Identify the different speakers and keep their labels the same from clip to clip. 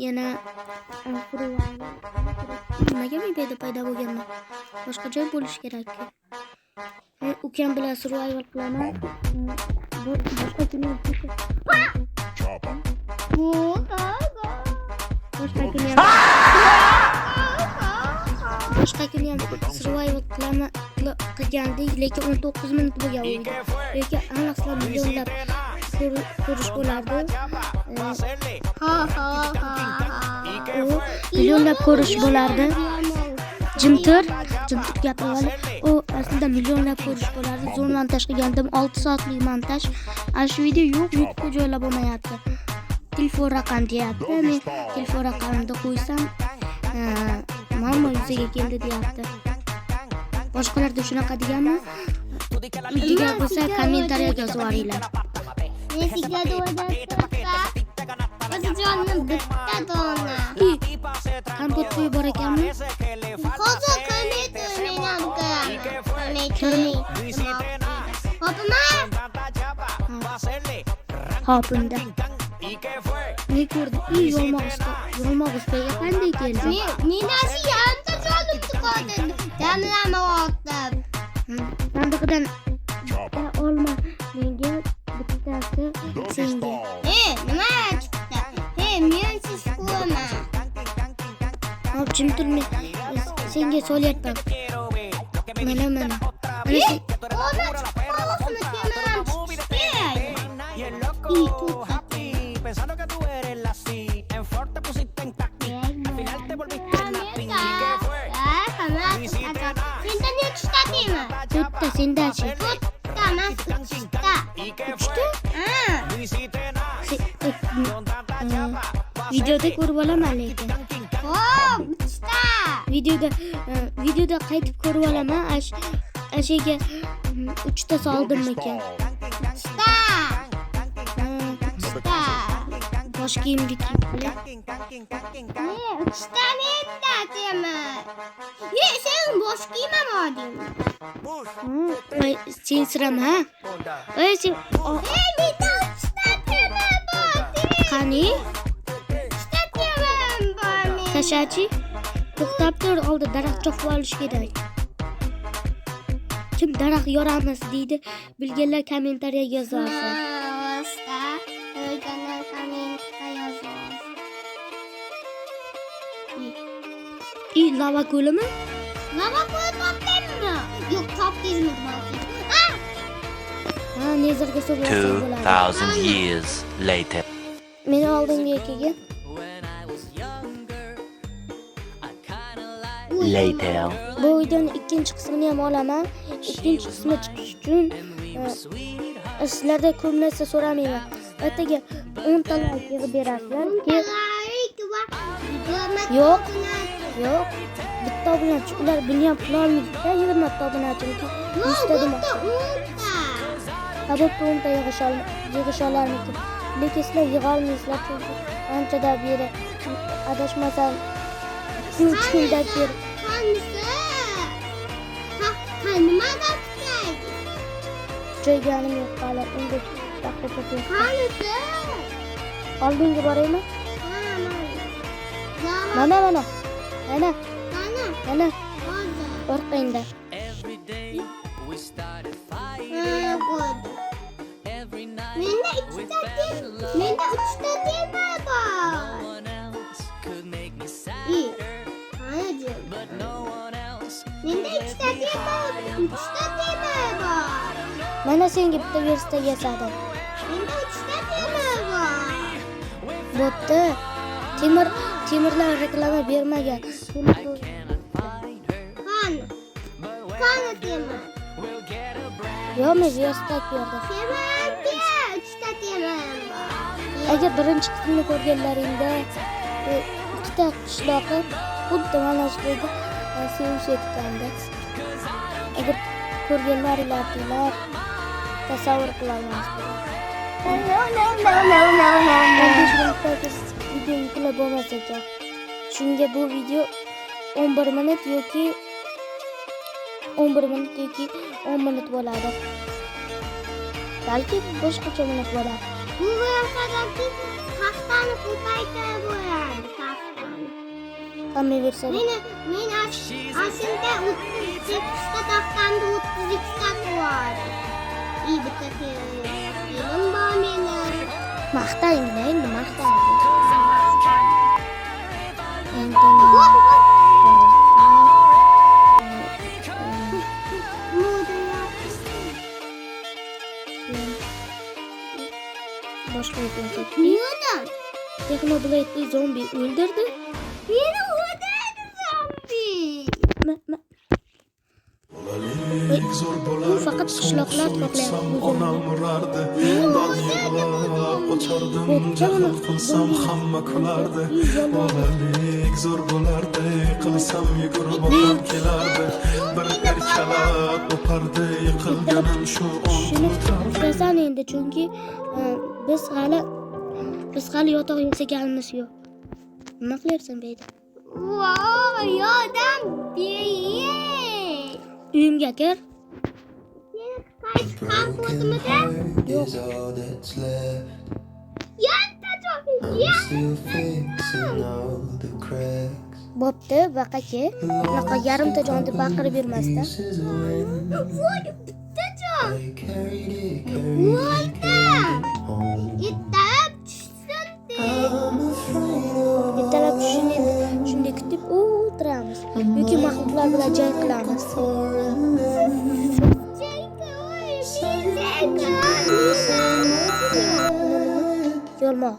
Speaker 1: yana nimaga men paydo bo'lganman? Boshqa joy bo'lish kerak-ku. Men ukam bilan survival qilaman. Boshqa kun ham survival qilgandik, lekin 19 minut bo'lgan o'yin. Lekin aniqsa millionlab ko'rish bo'lardi. Millionlab ko'rish bo'lardi. Jimtir gapirgan. U aslida millionlab ko'rish bo'lardi. Zoom montaj qilgandim, 6 soatlik montaj. Ana shu video yo'q, YouTube'ga joylab olmayapti. Telefon raqam deyapti. Men telefon raqamimni qo'ysam, mana yuzaga keldi deyapti. Boshqalarda shunaqa deganmi? Degan bo'lsa kommentariyaga yozib yuboringlar.
Speaker 2: Men sigada o'rdatsa, o'zijonim bitta dona.
Speaker 1: Kompot qo'yib bor ekanmi?
Speaker 2: Hozir komment o'ynayman.
Speaker 1: Hopimda. Ne ko'rdi? Yolmog'izga qanday keldi?
Speaker 2: Men ashi yarimta jonim chiqadi. Damlama otdim.
Speaker 1: Sandiqdan olma. Menga bittasi senga.
Speaker 2: Nima chiqdi? Men siz ko'rma.
Speaker 1: Hop, jimtirni senga solyapman. Mana.
Speaker 3: Pensando que tú eres la sí, en Ford te pusiste en taqui, al final te volviste en la pi. ¿Y qué fue?
Speaker 1: Sendachi. Videoda ko'rib olaman lekin. Videoda qaytib ko'rib olaman. Ashaga 3 ta soldimmikan. Bosh kiyimga kiyibdi.
Speaker 2: Uchta netta tema. Sen bosh kiyimam oding.
Speaker 1: Sen siram ha? Sen
Speaker 2: bitta uchta tema bor.
Speaker 1: Qani?
Speaker 2: Uchta temam bor men.
Speaker 1: Tashachi? To'xtab tur, oldi daraxt chopib olish kerak. Kim daraxt yoramiz deydi, bilganlar kommentariyaga yozsin. Lava ko'limi?
Speaker 2: Lava ko'l topdingmi? Yo'q, topdingizmi?
Speaker 1: Nezarga so'rashim bo'ladi.
Speaker 4: 2000 years later.
Speaker 1: Meni oldingi ekiga.
Speaker 4: Later.
Speaker 1: Bu videoning ikkinchi qismini ham olaman. Ikkinchi qismi chiqish uchun sizlarda ko'p narsa so'ramayman. Ertaga 10 ta like yig'ib berasizlar. Yo'q. Bitta obunachi. Ular buni ham qila olmaydi-da, 20 ta obunachini. 100 ta dema. Bo'pti 10 ta yig'ish olarmikin. Lekin sizlar yig'a olmaysizlar chunki anchadan beri adashmasam 2-3 kundan beri.
Speaker 2: Nimada tutaydi?
Speaker 1: Joyganim yo'q hali. Endi vaqt o'tib.
Speaker 2: Qanisi?
Speaker 1: Oldinga boraymi? Mana. Qo'rqingda.
Speaker 2: Menda 3 ta tema bor. Menda 3 ta tema bor.
Speaker 1: Mana senga bitta versiya yasadim.
Speaker 2: Menda 3 ta tema bor.
Speaker 1: Bo'pti. Temirlar reklama bermagan.
Speaker 2: Qani tema?
Speaker 1: Yo'q, men versiya berdim.
Speaker 2: Temamga 3 ta tema bor.
Speaker 1: Agar birinchi qismini ko'rganlaringda ikkita qishloqi xuddi mana shunday sevishayotganda. Agar ko'rganlaringlar tasavvur qila olmasdi. Video yuklab bo'lmas ekan. Shunga bu video 11 minut yoki 10 minut bo'ladi. Balki boshqacha minut bo'ladi.
Speaker 2: Bu haftani ko'paytirib bo'ladi.
Speaker 1: qolmayversa.
Speaker 2: Men aslında 38 kat taqtamda 32 kat var. İyi bitta film bor mening.
Speaker 1: Maqtayinglar, endi maqtang. Boshqa aytaylik.
Speaker 2: Niyodam?
Speaker 1: Technoblade'li zombi o'ldirdi.
Speaker 2: Meni o'ldirdi zombi.
Speaker 1: Bu faqat qishloqlar to'playapti.
Speaker 5: Onam urardı, dal yığlab qo'chardim, jahl qilsam hamma kulardi. Bolalik zo'r bo'lardi, qilsam yugurib otam kelardi. Bir erkalat o'pardi, yiqilganim shu
Speaker 1: Shuni bilasan endi, chunki biz hali yotoq yasaganimiz yo'q. Nima qilarsan bu yerda?
Speaker 2: Voy, yordam bering.
Speaker 1: Uyimga kir.
Speaker 2: Qaysi kompotimida?
Speaker 1: Yo'q.
Speaker 2: Yanta
Speaker 1: Bo'pti, baqaki. Unaqa yarimta jon deb baqirib yurmasdan.
Speaker 2: Voy, bitta jon. Ittalab tushsin
Speaker 1: Ertalab tushishini shunday kutib o'tiramiz. Yoki maxluqlar bilan jang qilamiz. Yo'lmoq.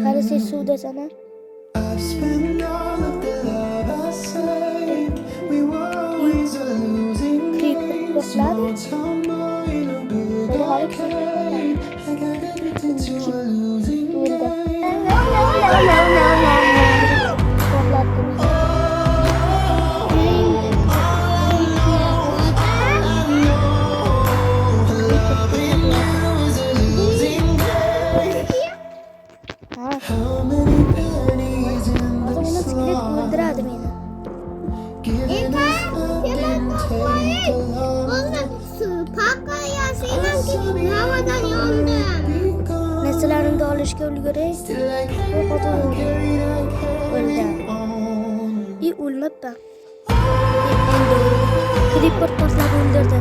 Speaker 1: Hali siz suvdasan. Krip boshladi. O'ldiradi meni. Narsalarimni olishga ulguray. O'ldi. O'lmabman. Creeper portlab o'ldirdi.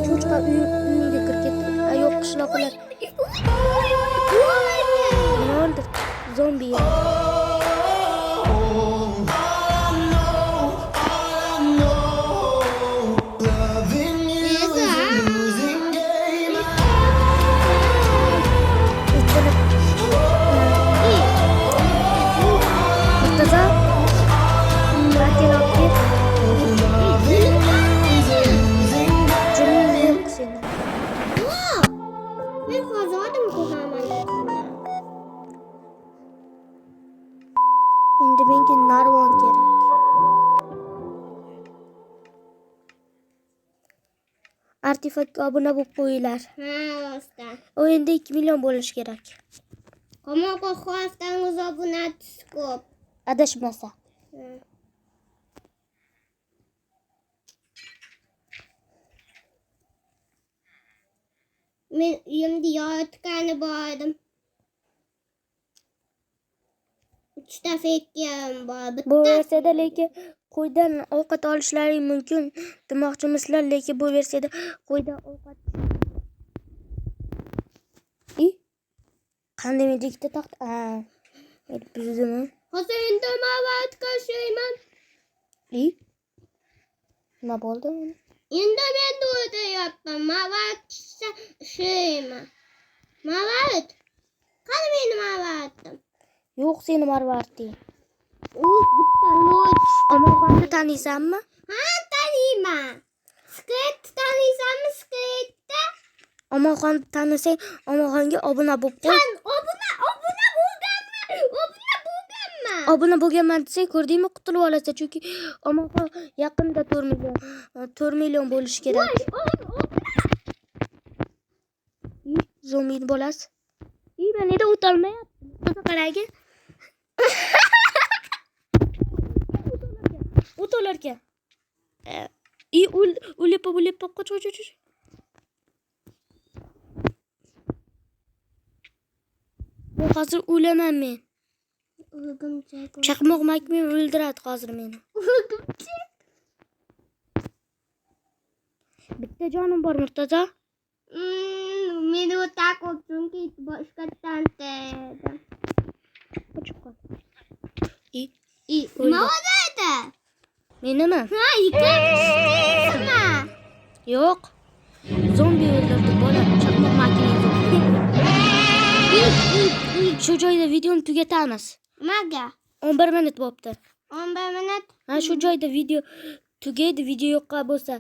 Speaker 1: Çocuklar uyuya kirib ketdi. Yo'q, qishloqlar. Ne oldu? Zombi ya. Endi menga narvon kerak. Artefaktga obuna bo'lib qo'yinglar.
Speaker 2: Rostdan.
Speaker 1: O'yinda 2 million bo'lish kerak.
Speaker 2: Qamoqqa xostangiz obunachisi ko'p.
Speaker 1: Adashmasa.
Speaker 2: Men uyimda yotgani bordim. 3 ta fekkam bor.
Speaker 1: Bu versiyada lekin qo'ydan ovqat olishlari mumkin demoqchimisizlar, lekin bu versiyada qo'ydan ovqat qanday medikda taxt bizdimi?
Speaker 2: Hozir endi ma'vat qashayman.
Speaker 1: Nima bo'ldi?
Speaker 2: Endi men o'ylayapman. Ma'vat shayman. Ma'vat. Qani meni ma'vatim?
Speaker 1: Yo'q, seni marvarting.
Speaker 2: Bitta lot.
Speaker 1: Omonxonni taniysanmi?
Speaker 2: Ha, taniyman. Skret taniysanmi? Skretda?
Speaker 1: Omonxon tanısang, Omonxonga obuna bo'lib qo'y.
Speaker 2: Obuna bo'lganman.
Speaker 1: Obuna bo'lganman desang, ko'rdingmi, qutulib olasan. Chunki Omonxon yaqinda 4 million bo'lishi kerak. Zombini bo'lasiz. Men nega o'tolmayapti? Qaragi. O'tolarkan. O'lib qoch. Hozir o'laman men. Chaqmoq makmeni o'ldiradi hozir meni. Bitta jonim bor, Murtazo.
Speaker 2: Meni o'taqib chunki boshqatdan dedim.
Speaker 1: Qochib qol.
Speaker 2: Nima bo'ldi?
Speaker 1: Menimi?
Speaker 2: Ha, yıkayma.
Speaker 1: Yo'q. Zombi o'ldirdi bola. Chaqmoq makinasi. Shu joyda videoni tugatamiz.
Speaker 2: Nimaga?
Speaker 1: 11 minut bo'libdi.
Speaker 2: 11 minut.
Speaker 1: Ha, shu joyda video tugaydi. Video yoqqan bo'lsa,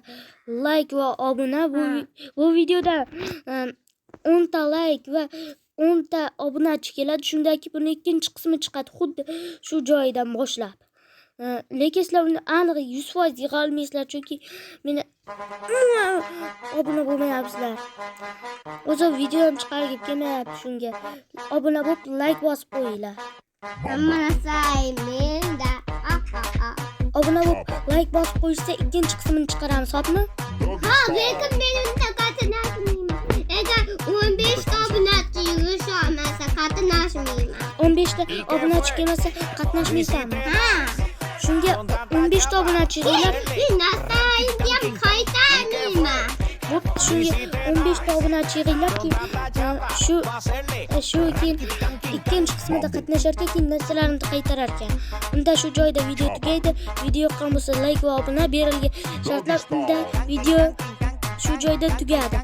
Speaker 1: like va obuna. Bu videoda 10 ta like va 10 ta obunachi keladi. Shundan keyin buni ikkinchi qismi chiqadi, xuddi shu joydan boshlab. Lekin sizlar uni aniq 100% yig'a olmaysizlar, chunki meni obuna bo'lmayapsizlar. O'zi videoni chiqarib kelmayapti shunga. Obuna bo'lib, like bosib qo'yinglar.
Speaker 2: Menda.
Speaker 1: Obuna bo'lib, like bosib qo'yishsa ikkinchi qismini chiqaramiz, xo'pmi?
Speaker 2: Ha, lekin men unda qatnashmayman. Agar 15 ta obunachi yig'ish olmasa qatnashmayman.
Speaker 1: 15 ta obunachi kelmasa qatnashmaysanmi?
Speaker 2: Ha.
Speaker 1: Shunga 15 ta obunachi yig'ilib,
Speaker 2: Nasayim qaytarmayman.
Speaker 1: shunga 15 ta obunachi yig'ilib shu keyin ikkinchi qismida qatnashar ekan, narsalarini qaytarar ekan. Unda shu joyda video tugaydi. Video yoqqan bo'lsa like va obuna berilgan shartlar unda video shu joyda tugadi.